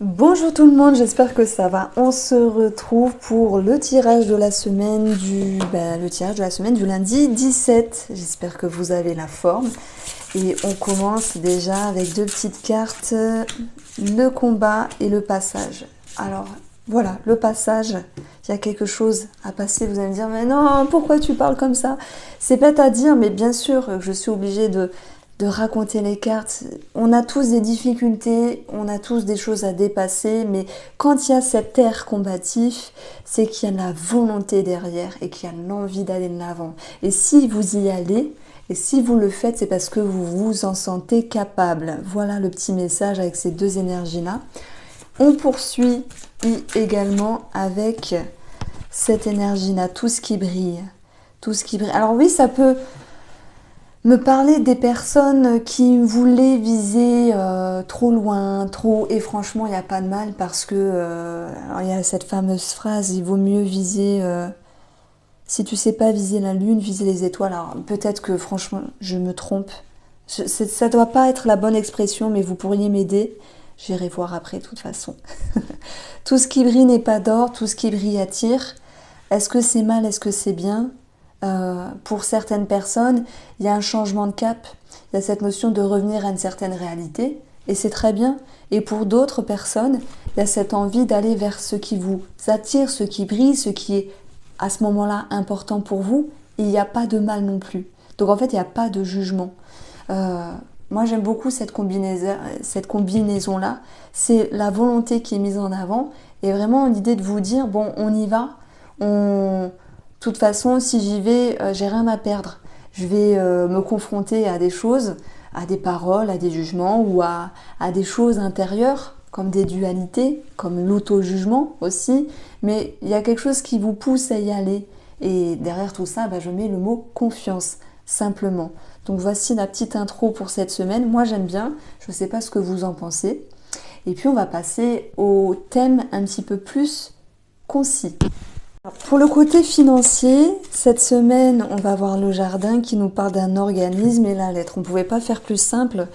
Bonjour tout le monde, j'espère que ça va. On se retrouve pour le tirage de la semaine du lundi 17. J'espère que vous avez la forme. Et on commence déjà avec deux petites cartes, le combat et le passage. Alors voilà, le passage, il y a quelque chose à passer. Vous allez me dire, mais non, pourquoi tu parles comme ça? C'est bête à dire, mais bien sûr, je suis obligée de raconter les cartes. On a tous des difficultés, on a tous des choses à dépasser, mais quand il y a cet air combatif, c'est qu'il y a la volonté derrière et qu'il y a l'envie d'aller de l'avant. Et si vous y allez, et si vous le faites, c'est parce que vous vous en sentez capable. Voilà le petit message avec ces deux énergies-là. On poursuit également avec cette énergie-là, tout ce qui brille. Tout ce qui brille. Alors oui, ça peut me parler des personnes qui voulaient viser trop loin, trop... Et franchement, il n'y a pas de mal parce que... alors, il y a cette fameuse phrase, il vaut mieux viser... si tu sais pas viser la lune, viser les étoiles. Alors peut-être que franchement, je me trompe. Ça doit pas être la bonne expression, mais vous pourriez m'aider. J'irai voir après, de toute façon. Tout ce qui brille n'est pas d'or, tout ce qui brille attire. Est-ce que c'est mal, est-ce que c'est bien? Pour certaines personnes, il y a un changement de cap. Il y a cette notion de revenir à une certaine réalité, et c'est très bien. Et pour d'autres personnes, il y a cette envie d'aller vers ce qui vous attire, ce qui brille, ce qui est à ce moment-là important pour vous. Il n'y a pas de mal non plus. Donc en fait, il n'y a pas de jugement. Moi, j'aime beaucoup cette combinaison-là. C'est la volonté qui est mise en avant et vraiment l'idée de vous dire, bon, on y va. De toute façon, si j'y vais, j'ai rien à perdre. Je vais me confronter à des choses, à des paroles, à des jugements ou à des choses intérieures, comme des dualités, comme l'auto-jugement aussi. Mais il y a quelque chose qui vous pousse à y aller. Et derrière tout ça, je mets le mot confiance, simplement. Donc voici la petite intro pour cette semaine. Moi j'aime bien, je ne sais pas ce que vous en pensez. Et puis on va passer au thème un petit peu plus concis. Pour le côté financier, cette semaine, on va voir le jardin qui nous parle d'un organisme et la lettre. On ne pouvait pas faire plus simple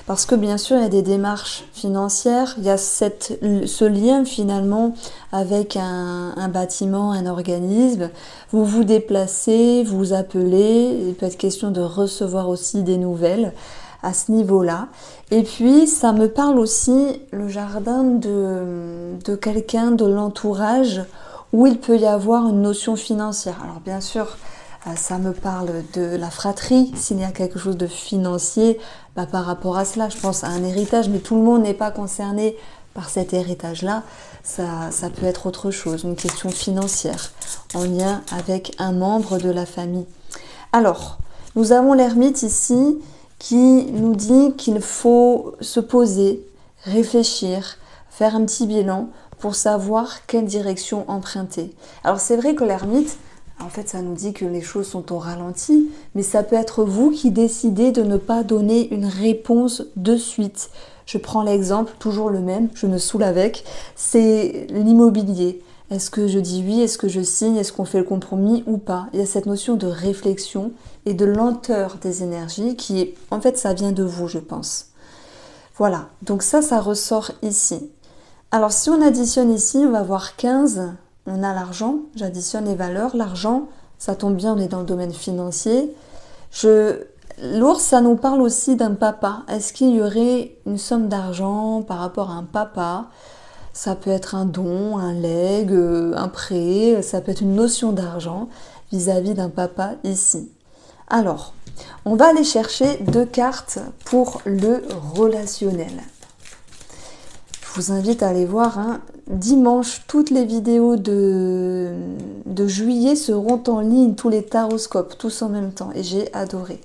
parce que bien sûr, il y a des démarches financières, il y a ce lien finalement avec un bâtiment, un organisme. Vous vous déplacez, vous appelez, il peut être question de recevoir aussi des nouvelles à ce niveau-là. Et puis, ça me parle aussi, le jardin, de quelqu'un de l'entourage où il peut y avoir une notion financière. Alors bien sûr, ça me parle de la fratrie, s'il y a quelque chose de financier par rapport à cela. Je pense à un héritage, mais tout le monde n'est pas concerné par cet héritage-là. Ça peut être autre chose, une question financière, en lien avec un membre de la famille. Alors, nous avons l'ermite ici qui nous dit qu'il faut se poser, réfléchir, faire un petit bilan pour savoir quelle direction emprunter. Alors c'est vrai que l'ermite, en fait ça nous dit que les choses sont au ralenti, mais ça peut être vous qui décidez de ne pas donner une réponse de suite. Je prends l'exemple, toujours le même, je me saoule avec, c'est l'immobilier. Est-ce que je dis oui, est-ce que je signe, est-ce qu'on fait le compromis ou pas? Il y a cette notion de réflexion et de lenteur des énergies qui est, en fait ça vient de vous je pense. Voilà, donc ça ressort ici. Alors si on additionne ici, on va voir 15, on a l'argent, j'additionne les valeurs, l'argent, ça tombe bien, on est dans le domaine financier. L'ours, ça nous parle aussi d'un papa. Est-ce qu'il y aurait une somme d'argent par rapport à un papa? Ça peut être un don, un legs, un prêt, ça peut être une notion d'argent vis-à-vis d'un papa ici. Alors, on va aller chercher deux cartes pour le relationnel. Je vous invite à aller voir. Dimanche, toutes les vidéos de juillet seront en ligne, tous les taroscopes, tous en même temps. Et j'ai adoré.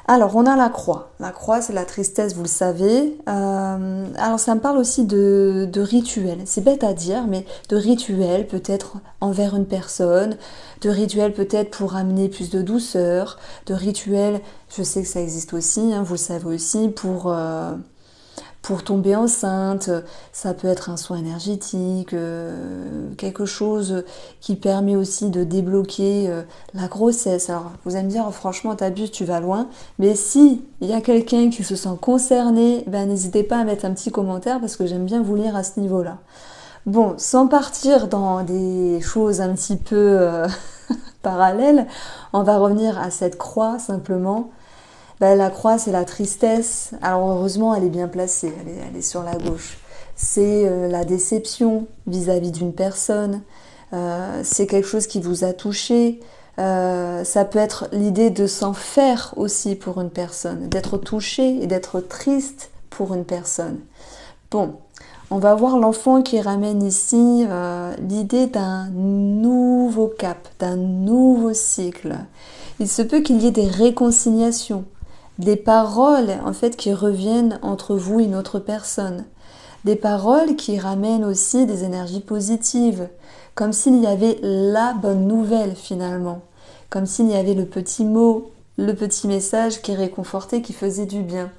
Alors, on a la croix. La croix, c'est la tristesse, vous le savez. Alors, ça me parle aussi de rituels. C'est bête à dire, mais de rituels peut-être envers une personne, de rituels peut-être pour amener plus de douceur, de rituels, je sais que ça existe aussi, vous le savez aussi, pour tomber enceinte, ça peut être un soin énergétique, quelque chose qui permet aussi de débloquer la grossesse. Alors vous allez me dire, oh, franchement t'abuses, tu vas loin, mais si il y a quelqu'un qui se sent concerné, ben, n'hésitez pas à mettre un petit commentaire parce que j'aime bien vous lire à ce niveau-là. Bon, sans partir dans des choses un petit peu parallèles, on va revenir à cette croix simplement. Ben, la croix, c'est la tristesse. Alors heureusement, elle est bien placée, elle est sur la gauche. C'est la déception vis-à-vis d'une personne. C'est quelque chose qui vous a touché. Ça peut être l'idée de s'en faire aussi pour une personne, d'être touché et d'être triste pour une personne. Bon, on va voir l'enfant qui ramène ici l'idée d'un nouveau cap, d'un nouveau cycle. Il se peut qu'il y ait des réconciliations, des paroles en fait qui reviennent entre vous et une autre personne, des paroles qui ramènent aussi des énergies positives, comme s'il y avait la bonne nouvelle finalement, comme s'il y avait le petit mot, le petit message qui réconfortait, qui faisait du bien.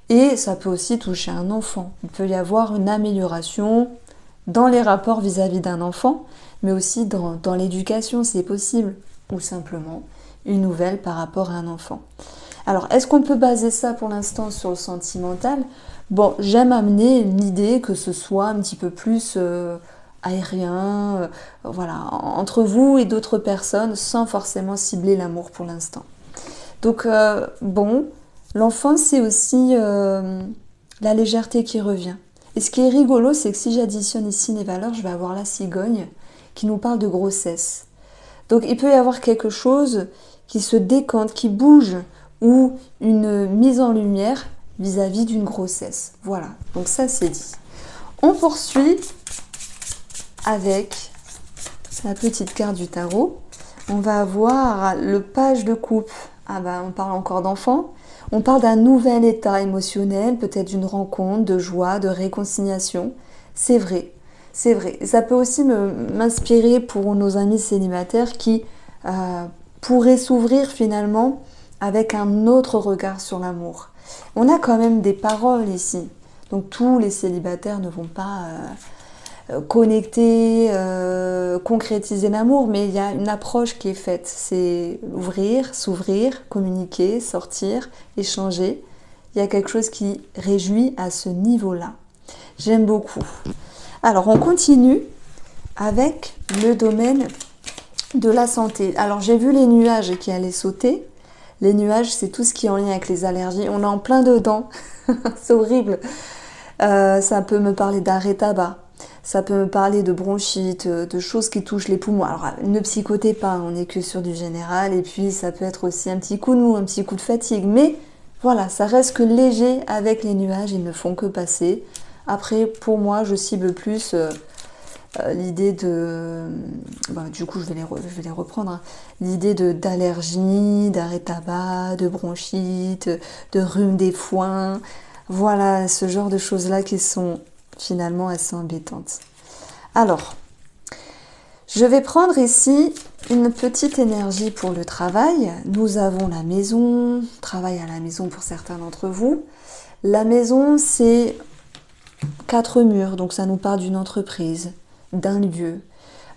Et ça peut aussi toucher un enfant. Il peut y avoir une amélioration dans les rapports vis-à-vis d'un enfant, mais aussi dans l'éducation, c'est possible, ou simplement une nouvelle par rapport à un enfant. Alors, est-ce qu'on peut baser ça pour l'instant sur le sentimental? Bon, j'aime amener l'idée que ce soit un petit peu plus aérien, voilà, entre vous et d'autres personnes, sans forcément cibler l'amour pour l'instant. Donc, bon... L'enfant, c'est aussi la légèreté qui revient. Et ce qui est rigolo, c'est que si j'additionne ici les valeurs, je vais avoir la cigogne qui nous parle de grossesse. Donc il peut y avoir quelque chose qui se décante, qui bouge, ou une mise en lumière vis-à-vis d'une grossesse. Voilà, donc ça c'est dit. On poursuit avec la petite carte du tarot. On va avoir le page de coupe. Ah ben, on parle encore d'enfant. On parle d'un nouvel état émotionnel, peut-être d'une rencontre, de joie, de réconciliation. C'est vrai, c'est vrai. Ça peut aussi m'inspirer pour nos amis célibataires qui pourraient s'ouvrir finalement avec un autre regard sur l'amour. On a quand même des paroles ici. Donc tous les célibataires ne vont pas connecter, concrétiser l'amour, mais il y a une approche qui est faite. C'est ouvrir, s'ouvrir, communiquer, sortir, échanger. Il y a quelque chose qui réjouit à ce niveau-là. J'aime beaucoup. Alors, on continue avec le domaine de la santé. Alors, j'ai vu les nuages qui allaient sauter. Les nuages, c'est tout ce qui est en lien avec les allergies. On est en plein dedans. C'est horrible. Ça peut me parler d'arrêt tabac. Ça peut me parler de bronchite, de choses qui touchent les poumons. Alors, ne psychotez pas, on n'est que sur du général. Et puis, ça peut être aussi un petit coup de mou, un petit coup de fatigue. Mais voilà, ça reste que léger avec les nuages. Ils ne font que passer. Après, pour moi, je cible plus l'idée de... du coup, je vais les reprendre. Hein. L'idée d'allergie, d'arrêt tabac, de bronchite, de rhume des foins. Voilà, ce genre de choses-là qui sont... finalement assez embêtante. Alors, je vais prendre ici une petite énergie pour le travail. Nous avons la maison, travail à la maison pour certains d'entre vous. La maison, c'est 4 murs, donc ça nous parle d'une entreprise, d'un lieu.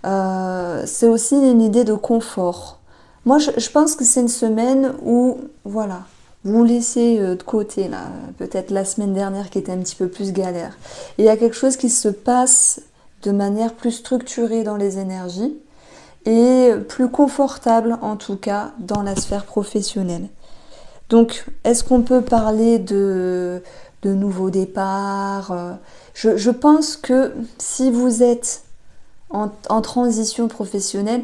C'est aussi une idée de confort. Moi, je pense que c'est une semaine où, voilà, vous laissez de côté, là, peut-être la semaine dernière qui était un petit peu plus galère. Et il y a quelque chose qui se passe de manière plus structurée dans les énergies et plus confortable, en tout cas, dans la sphère professionnelle. Donc, est-ce qu'on peut parler de nouveaux départs? Je pense que si vous êtes en transition professionnelle,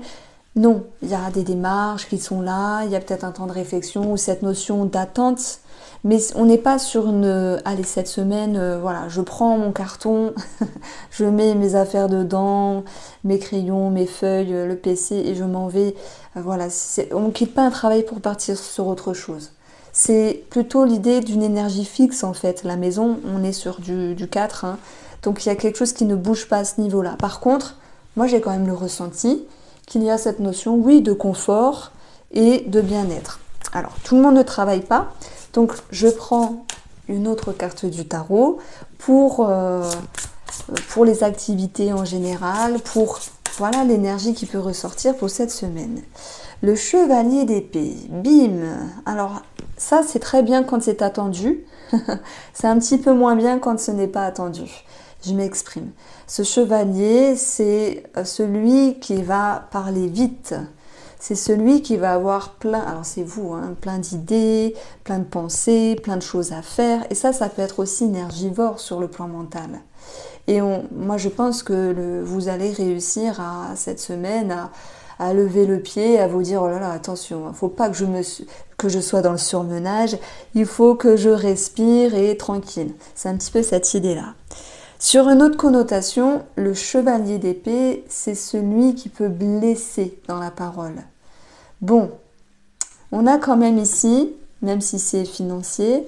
non, il y a des démarches qui sont là, il y a peut-être un temps de réflexion ou cette notion d'attente, mais on n'est pas sur une... Allez, cette semaine, voilà, je prends mon carton, je mets mes affaires dedans, mes crayons, mes feuilles, le PC et je m'en vais. Voilà, on ne quitte pas un travail pour partir sur autre chose. C'est plutôt l'idée d'une énergie fixe en fait. La maison, on est sur du 4, hein, donc il y a quelque chose qui ne bouge pas à ce niveau-là. Par contre, moi j'ai quand même le ressenti qu'il y a cette notion, oui, de confort et de bien-être. Alors, tout le monde ne travaille pas, donc je prends une autre carte du tarot pour les activités en général, pour voilà l'énergie qui peut ressortir pour cette semaine. Le chevalier d'épée, bim. Alors ça c'est très bien quand c'est attendu, c'est un petit peu moins bien quand ce n'est pas attendu. Je m'exprime. Ce chevalier, c'est celui qui va parler vite. C'est celui qui va avoir plein, alors c'est vous, hein, plein d'idées, plein de pensées, plein de choses à faire. Et ça peut être aussi énergivore sur le plan mental. Et moi, je pense que vous allez réussir cette semaine à lever le pied, à vous dire, oh là là, attention, il ne faut pas que je sois dans le surmenage, il faut que je respire et tranquille. C'est un petit peu cette idée-là. Sur une autre connotation, le chevalier d'épée, c'est celui qui peut blesser dans la parole. Bon, on a quand même ici, même si c'est financier,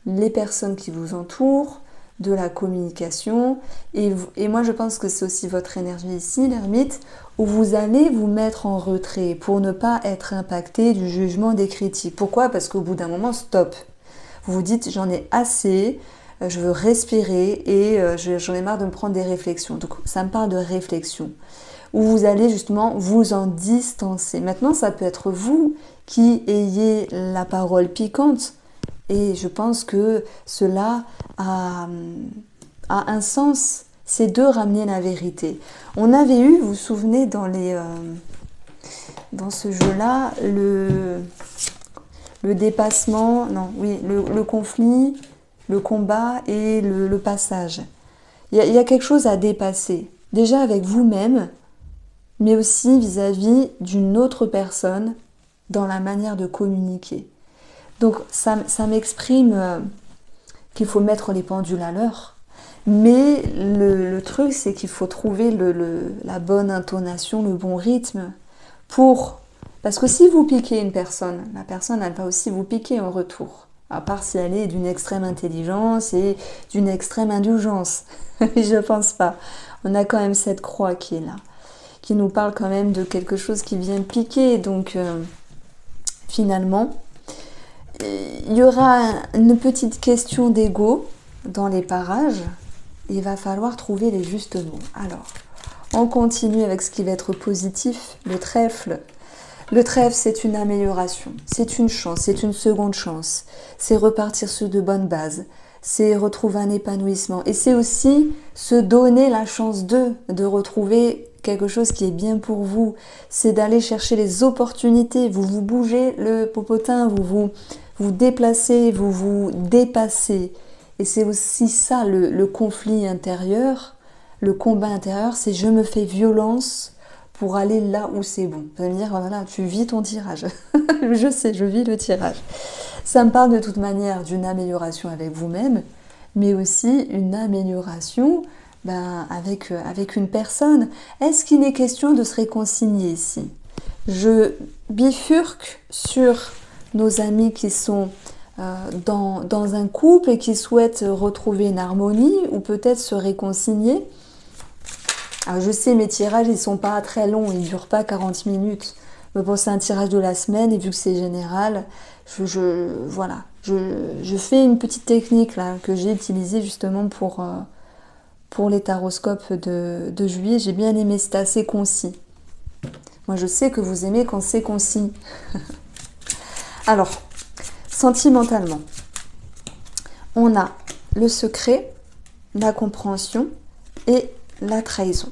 les personnes qui vous entourent, de la communication, et moi je pense que c'est aussi votre énergie ici, l'ermite, où vous allez vous mettre en retrait pour ne pas être impacté du jugement des critiques. Pourquoi? Parce qu'au bout d'un moment, stop. Vous vous dites, j'en ai assez, je veux respirer et j'en ai marre de me prendre des réflexions. Donc ça me parle de réflexion, où vous allez justement vous en distancer. Maintenant, ça peut être vous qui ayez la parole piquante, et je pense que cela a un sens, c'est de ramener la vérité. On avait eu, vous vous souvenez, dans ce jeu-là, le dépassement, non, oui, le conflit, le combat et le passage. Il y a quelque chose à dépasser, déjà avec vous-même, mais aussi vis-à-vis d'une autre personne dans la manière de communiquer. Donc ça m'exprime qu'il faut mettre les pendules à l'heure, mais le truc c'est qu'il faut trouver la bonne intonation, le bon rythme parce que si vous piquez une personne, la personne elle va aussi vous piquer en retour, à part si elle est d'une extrême intelligence et d'une extrême indulgence. Je pense pas. On a quand même cette croix qui est là, qui nous parle quand même de quelque chose qui vient piquer, donc finalement il y aura une petite question d'ego dans les parages. Il va falloir trouver les justes mots. Alors, on continue avec ce qui va être positif, le trèfle. Le trèfle, c'est une amélioration, c'est une chance, c'est une seconde chance. C'est repartir sur de bonnes bases, c'est retrouver un épanouissement. Et c'est aussi se donner la chance de retrouver quelque chose qui est bien pour vous. C'est d'aller chercher les opportunités. Vous bougez le popotin, vous déplacez, vous vous dépassez. Et c'est aussi ça le conflit intérieur, le combat intérieur, c'est je me fais violence pour aller là où c'est bon. Vous allez me dire, oh là là, tu vis ton tirage. Je sais, je vis le tirage. Ça me parle de toute manière d'une amélioration avec vous-même, mais aussi une amélioration avec une personne. Est-ce qu'il est question de se réconcilier ici? Je bifurque sur nos amis qui sont dans un couple et qui souhaitent retrouver une harmonie ou peut-être se réconcilier. Alors je sais, mes tirages, ils sont pas très longs, ils ne durent pas 40 minutes. Mais bon, c'est un tirage de la semaine et vu que c'est général, voilà. Je fais une petite technique là que j'ai utilisée justement pour les taroscopes de juillet. J'ai bien aimé, c'était assez concis. Moi, je sais que vous aimez quand c'est concis. Alors, sentimentalement, on a le secret, la compréhension et la trahison.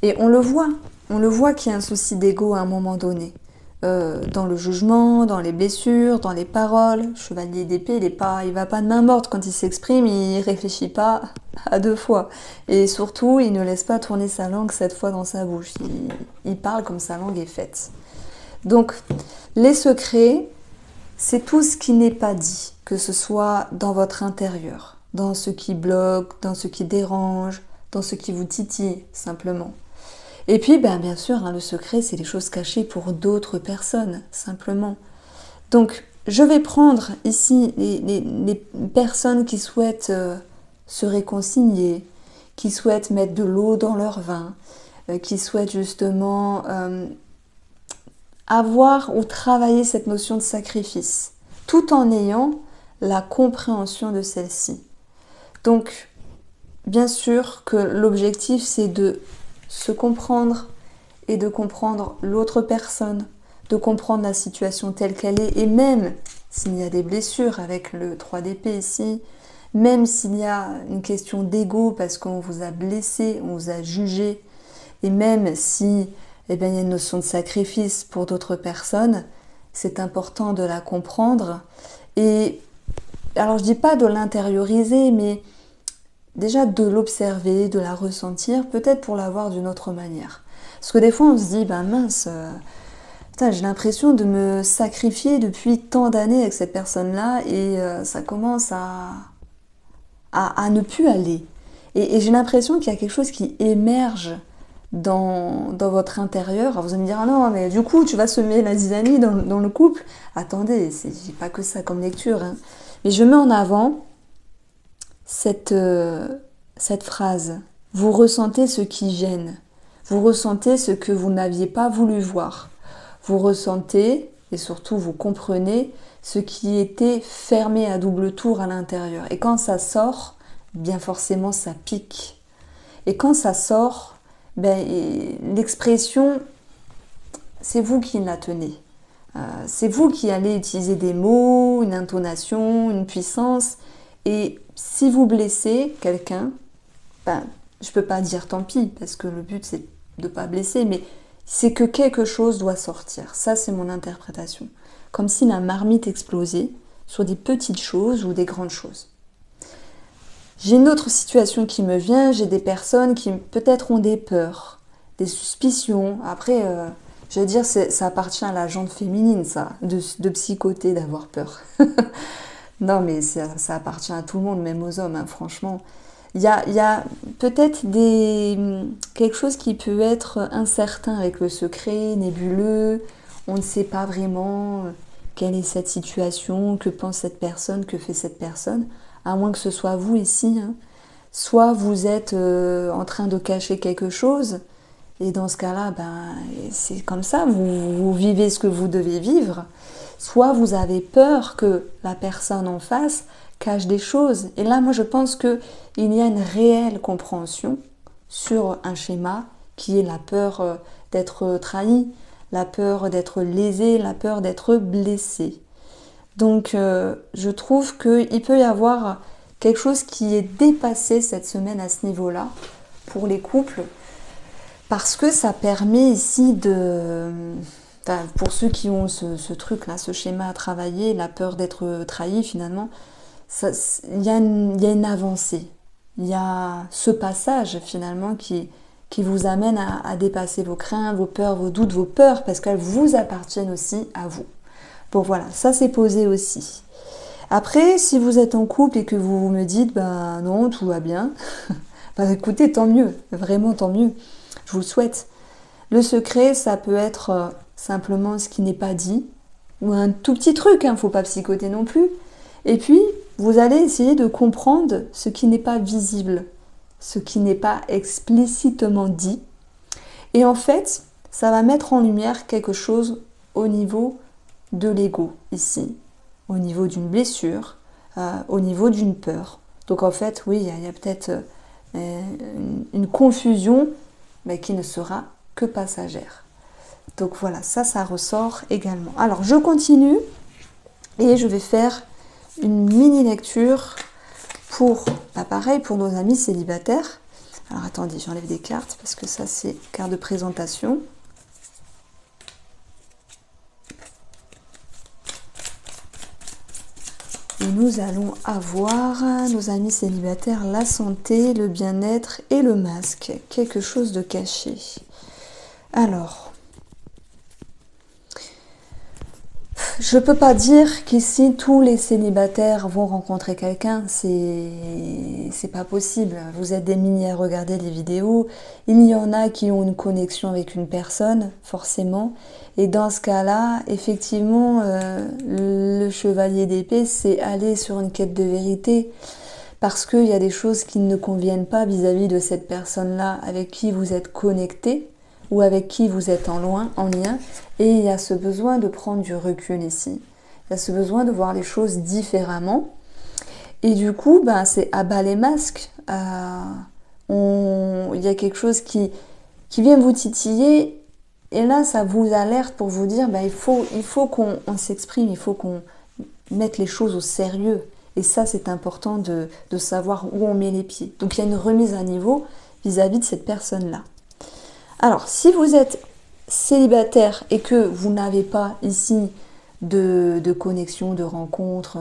Et on le voit qu'il y a un souci d'ego à un moment donné. Dans le jugement, dans les blessures, dans les paroles. Chevalier d'épée, il va pas de main morte quand il s'exprime, il réfléchit pas à deux fois. Et surtout, il ne laisse pas tourner sa langue 7 fois dans sa bouche. Il parle comme sa langue est faite. Donc, les secrets, c'est tout ce qui n'est pas dit, que ce soit dans votre intérieur, dans ce qui bloque, dans ce qui dérange, dans ce qui vous titille, simplement. Et puis, bien sûr, le secret, c'est les choses cachées pour d'autres personnes, simplement. Donc, je vais prendre ici les personnes qui souhaitent se réconcilier, qui souhaitent mettre de l'eau dans leur vin, qui souhaitent justement avoir ou travailler cette notion de sacrifice, tout en ayant la compréhension de celle-ci. Donc, bien sûr que l'objectif, c'est de se comprendre et de comprendre l'autre personne, de comprendre la situation telle qu'elle est, et même s'il y a des blessures avec le 3 d'épée ici, même s'il y a une question d'ego parce qu'on vous a blessé, on vous a jugé, et même si il y a une notion de sacrifice pour d'autres personnes, c'est important de la comprendre. Et alors je dis pas de l'intérioriser, mais déjà de l'observer, de la ressentir, peut-être pour la voir d'une autre manière. Parce que des fois on se dit, mince, j'ai l'impression de me sacrifier depuis tant d'années avec cette personne-là et ça commence à ne plus aller. Et j'ai l'impression qu'il y a quelque chose qui émerge dans votre intérieur. Alors vous allez me dire, ah non, mais du coup, tu vas semer la zizanie dans le couple. Attendez, j'ai pas que ça comme lecture. Hein. Mais je mets en avant cette phrase. Vous ressentez ce qui gêne. Vous ressentez ce que vous n'aviez pas voulu voir. Vous ressentez, et surtout vous comprenez, ce qui était fermé à double tour à l'intérieur. Et quand ça sort, bien forcément ça pique. Et quand ça sort, l'expression, c'est vous qui la tenez. C'est vous qui allez utiliser des mots, une intonation, une puissance. Et si vous blessez quelqu'un, je ne peux pas dire tant pis, parce que le but c'est de ne pas blesser, mais c'est que quelque chose doit sortir. Ça, c'est mon interprétation. Comme si la marmite explosait sur des petites choses ou des grandes choses. J'ai une autre situation qui me vient. J'ai des personnes qui peut-être ont des peurs, des suspicions. Après, je veux dire, ça appartient à la gente féminine, ça, de psychoter, d'avoir peur. Non, mais ça appartient à tout le monde, même aux hommes, hein, franchement. Il y a peut-être quelque chose qui peut être incertain avec le secret, nébuleux. On ne sait pas vraiment quelle est cette situation, que pense cette personne, que fait cette personne. À moins que ce soit vous ici. Hein. Soit vous êtes en train de cacher quelque chose. Et dans ce cas-là, c'est comme ça. Vous vivez ce que vous devez vivre. Soit vous avez peur que la personne en face cache des choses. Et là, moi, je pense qu'il y a une réelle compréhension sur un schéma qui est la peur d'être trahi, la peur d'être lésé, la peur d'être blessé. Donc, je trouve qu'il peut y avoir quelque chose qui est dépassé cette semaine à ce niveau-là pour les couples, parce que ça permet ici pour ceux qui ont ce truc-là, ce schéma à travailler, la peur d'être trahi finalement, il y a une avancée. Il y a ce passage finalement qui vous amène à dépasser vos craintes, vos peurs, vos doutes, vos peurs, parce qu'elles vous appartiennent aussi à vous. Bon voilà, ça c'est posé aussi. Après, si vous êtes en couple et que vous me dites, non, tout va bien, écoutez, tant mieux, vraiment tant mieux, je vous le souhaite. Le secret, ça peut être simplement ce qui n'est pas dit, ou un tout petit truc, faut pas psychoter non plus. Et puis, vous allez essayer de comprendre ce qui n'est pas visible, ce qui n'est pas explicitement dit. Et en fait, ça va mettre en lumière quelque chose au niveau de l'ego, ici, au niveau d'une blessure, au niveau d'une peur. Donc en fait, oui, il y a peut-être une confusion, mais qui ne sera que passagère. Donc voilà, ça ressort également. Alors, je continue et je vais faire une mini-lecture pour, pareil, pour nos amis célibataires. Alors attendez, j'enlève des cartes parce que ça c'est carte de présentation. Et nous allons avoir, nos amis célibataires, la santé, le bien-être et le masque. Quelque chose de caché. Alors, je peux pas dire qu'ici tous les célibataires vont rencontrer quelqu'un, c'est pas possible. Vous êtes des milliers à regarder les vidéos, il y en a qui ont une connexion avec une personne, forcément. Et dans ce cas-là, effectivement, le chevalier d'épée, c'est aller sur une quête de vérité, parce qu'il y a des choses qui ne conviennent pas vis-à-vis de cette personne-là avec qui vous êtes connecté, ou avec qui vous êtes en lien, et il y a ce besoin de prendre du recul ici. Il y a ce besoin de voir les choses différemment, Et du coup, ben, c'est à bas les masques. Il y a quelque chose qui vient vous titiller. Et là, ça vous alerte pour vous dire, ben, il faut qu'on s'exprime, il faut qu'on mette les choses au sérieux. Et ça, c'est important de savoir où on met les pieds. Donc, il y a une remise à niveau vis-à-vis de cette personne-là. Alors, si vous êtes célibataire et que vous n'avez pas ici de connexion, de rencontre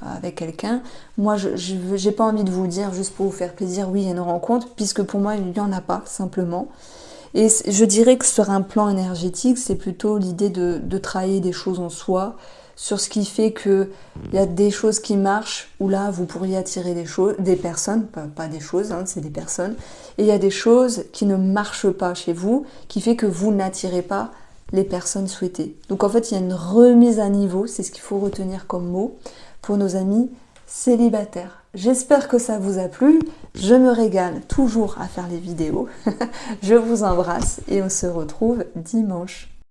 avec quelqu'un, moi, je n'ai pas envie de vous dire, juste pour vous faire plaisir, oui, il y a une rencontre, puisque pour moi, il n'y en a pas, simplement. Et je dirais que sur un plan énergétique, c'est plutôt l'idée de travailler des choses en soi, sur ce qui fait qu'il y a des choses qui marchent, où là, vous pourriez attirer des personnes, pas des choses, hein, c'est des personnes, et il y a des choses qui ne marchent pas chez vous, qui fait que vous n'attirez pas les personnes souhaitées. Donc en fait, il y a une remise à niveau, c'est ce qu'il faut retenir comme mot, pour nos amis célibataires. J'espère que ça vous a plu, je me régale toujours à faire les vidéos, je vous embrasse et on se retrouve dimanche.